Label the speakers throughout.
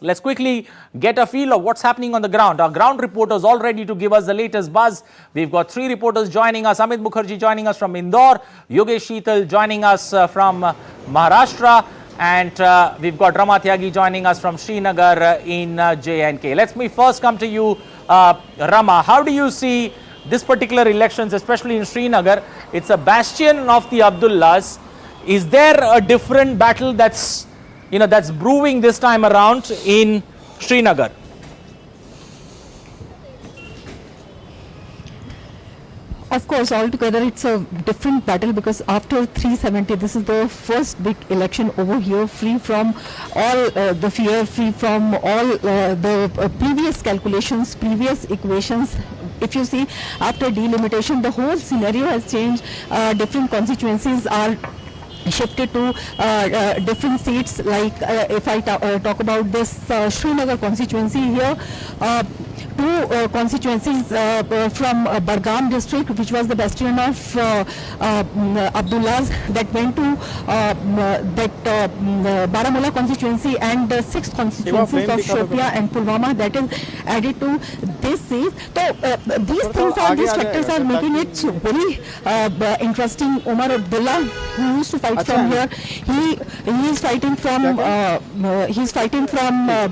Speaker 1: Let's quickly get a feel of what's happening on the ground. Our ground reporters all ready to give us the latest buzz. We've got three reporters joining us. Amit Mukherjee joining us from Indore, Yogesh Sheetal joining us from Maharashtra, and we've got Rama Tyagi joining us from Srinagar in J&K. Let me first come to you, Rama. How do you see this particular elections, especially in Srinagar? It's a bastion of the Abdullahs. Is there a different battle that's brewing this time around in Srinagar?
Speaker 2: Of course, altogether it's a different battle because after 370, this is the first big election over here, free from all the fear, free from all the previous calculations, previous equations. If you see, after delimitation, the whole scenario has changed. Different constituencies are shifted to different seats. Like if I talk about this Srinagar constituency here, two constituencies from Bargam district, which was the bastion of Abdullahs, that went to that Baramulla constituency, and the 6 constituencies of Shopia and Pulwama that is added to this seat. So these factors are making it very interesting. Omar Abdullah, who used to fight from here, he is fighting from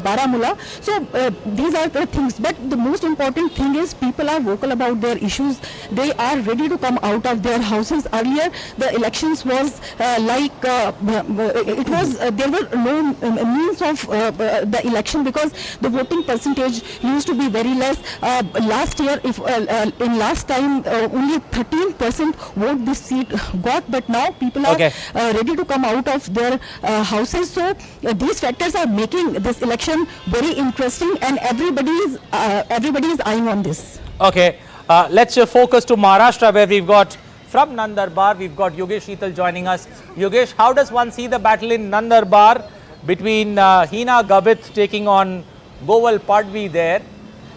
Speaker 2: Baramulla. So these are the things, but the most important thing is people are vocal about their issues. They are ready to come out of their houses. Earlier the elections was there were no means of the election because the voting percentage used to be very less. Last year, in last time only 13% vote this seat got, but now people are ready to come out of their houses. So these factors are making this election very interesting, and everybody is eyeing on this.
Speaker 1: Okay, let's focus to Maharashtra, where we've got from Nandurbar, we've got Yogesh Sheetal joining us. Yogesh, how does one see the battle in Nandurbar between Hina Gavit taking on Goval Padvi there,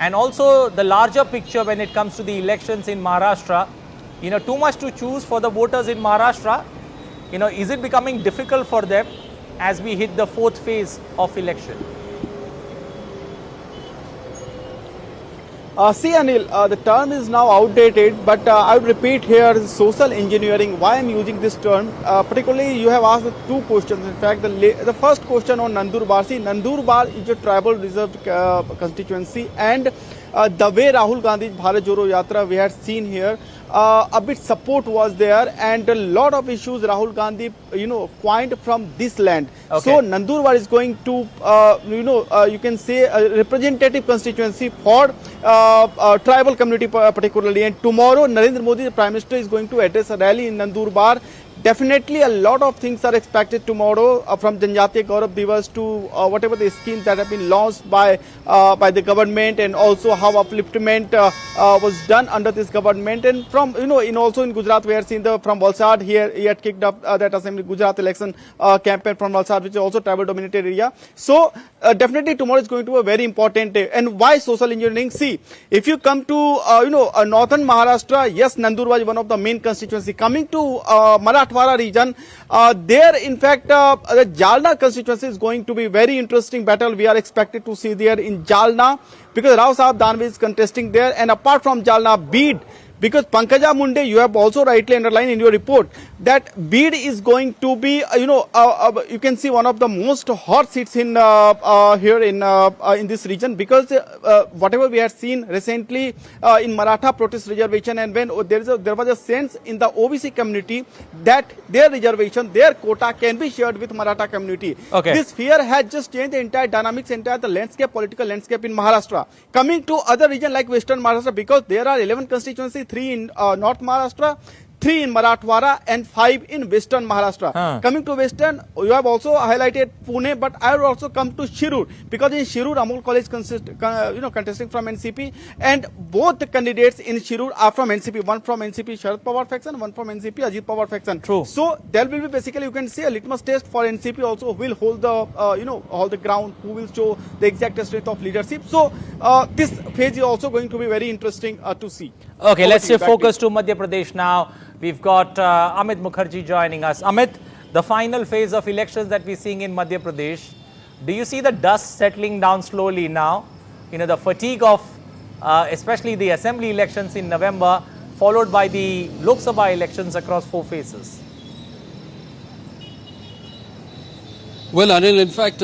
Speaker 1: and also the larger picture when it comes to the elections in Maharashtra? Too much to choose for the voters in Maharashtra. Is it becoming difficult for them as we hit the 4th phase of election?
Speaker 3: See, Anil, the term is now outdated, but I would repeat here social engineering. Why I'm using this term? Particularly, you have asked 2 questions. In fact, the first question on Nandurbar. See, Nandurbar is a tribal reserved constituency, and the way Rahul Gandhi's Bharat Jodo Yatra we had seen here, a bit support was there, and a lot of issues Rahul Gandhi, coined from this land. Okay. So Nandurbar is going to, you can say a representative constituency for tribal community particularly. And tomorrow Narendra Modi, the Prime Minister, is going to address a rally in Nandurbar. Definitely a lot of things are expected tomorrow, from Janjatiya Gaurav Divas to whatever the schemes that have been launched by the government, and also how upliftment was done under this government. And from also in Gujarat we have seen from Valsad here he had kicked up that Assembly Gujarat election campaign from Valsad, which is also tribal dominated area. So definitely tomorrow is going to be a very important day. And why social engineering? See, if you come to northern Maharashtra, yes, Nandurbar is one of the main constituency. Coming to Marathwada region, there in fact the Jalna constituency is going to be very interesting battle. We are expected to see there in Jalna, because Rao Sahab Danve is contesting there. And apart from Jalna, Beed, because Pankaja Munde, you have also rightly underlined in your report that Beed is going to be, you can see one of the most hot seats in here in this region, because whatever we have seen recently in Maratha protest reservation, and when there was a sense in the OBC community that their reservation, their quota can be shared with Maratha community. Okay. This fear has just changed the entire dynamics, the landscape, political landscape in Maharashtra. Coming to other region like Western Maharashtra, because there are 11 constituencies, 3 in North Maharashtra, 3 in Marathwada, and 5 in Western Maharashtra. Coming to Western, you have also highlighted Pune, but I will also come to Shirur, because in Shirur, Amol College contesting from NCP, and both the candidates in Shirur are from NCP. One from NCP Sharad Pawar faction, one from NCP Ajit Pawar faction. True. So there will be basically, you can say, a litmus test for NCP also, who will hold the hold the ground, who will show the exact strength of leadership. So this phase is also going to be very interesting to see.
Speaker 1: Okay, let's focus to Madhya Pradesh now. We've got Amit Mukherjee joining us. Amit, the final phase of elections that we're seeing in Madhya Pradesh, Do you see the dust settling down slowly now? You know, the fatigue of especially the assembly elections in November, followed by the Lok Sabha elections across 4 phases.
Speaker 4: Well, Anil, in fact,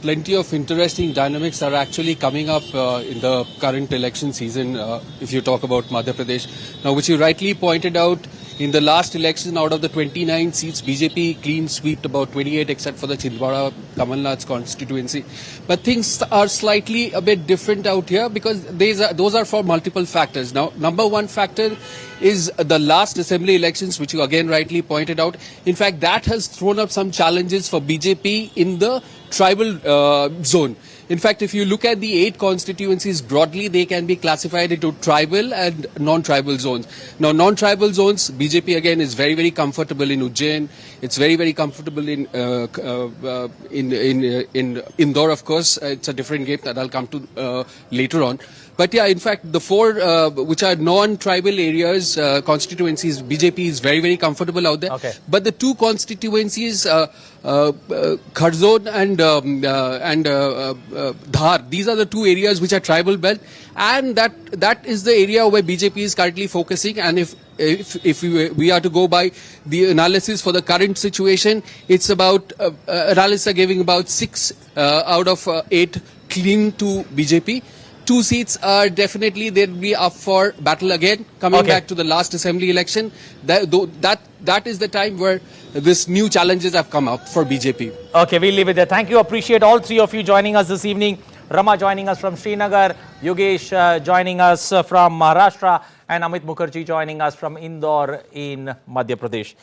Speaker 4: plenty of interesting dynamics are actually coming up in the current election season, if you talk about Madhya Pradesh. Now, which you rightly pointed out, in the last election, out of the 29 seats, BJP clean swept about 28, except for the Chhindwara, Kamal Nath's constituency. But things are slightly a bit different out here because those are for multiple factors. Now, number one factor is the last assembly elections, which you again rightly pointed out. In fact, that has thrown up some challenges for BJP in the tribal zone. In fact, if you look at the 8 constituencies broadly, they can be classified into tribal and non-tribal zones. Now, non-tribal zones, BJP again is very, very comfortable in Ujjain. It's very, very comfortable in Indore, of course. It's a different game that I'll come to later on. But yeah, in fact, the 4 which are non-tribal areas, constituencies, BJP is very, very comfortable out there.
Speaker 1: Okay.
Speaker 4: But the 2 constituencies, Kharzon and Dhar, these are the 2 areas which are tribal belt, and that is the area where BJP is currently focusing. And if we are to go by the analysis for the current situation, it's about analysts are giving about 6 out of 8 clean to BJP. 2 seats are definitely, they'll be up for battle again. Coming back to the last assembly election, that is the time where this new challenges have come up for BJP.
Speaker 1: Okay, we'll leave it there. Thank you. Appreciate all 3 of you joining us this evening. Rama joining us from Srinagar, Yogesh joining us from Maharashtra, and Amit Mukherjee joining us from Indore in Madhya Pradesh.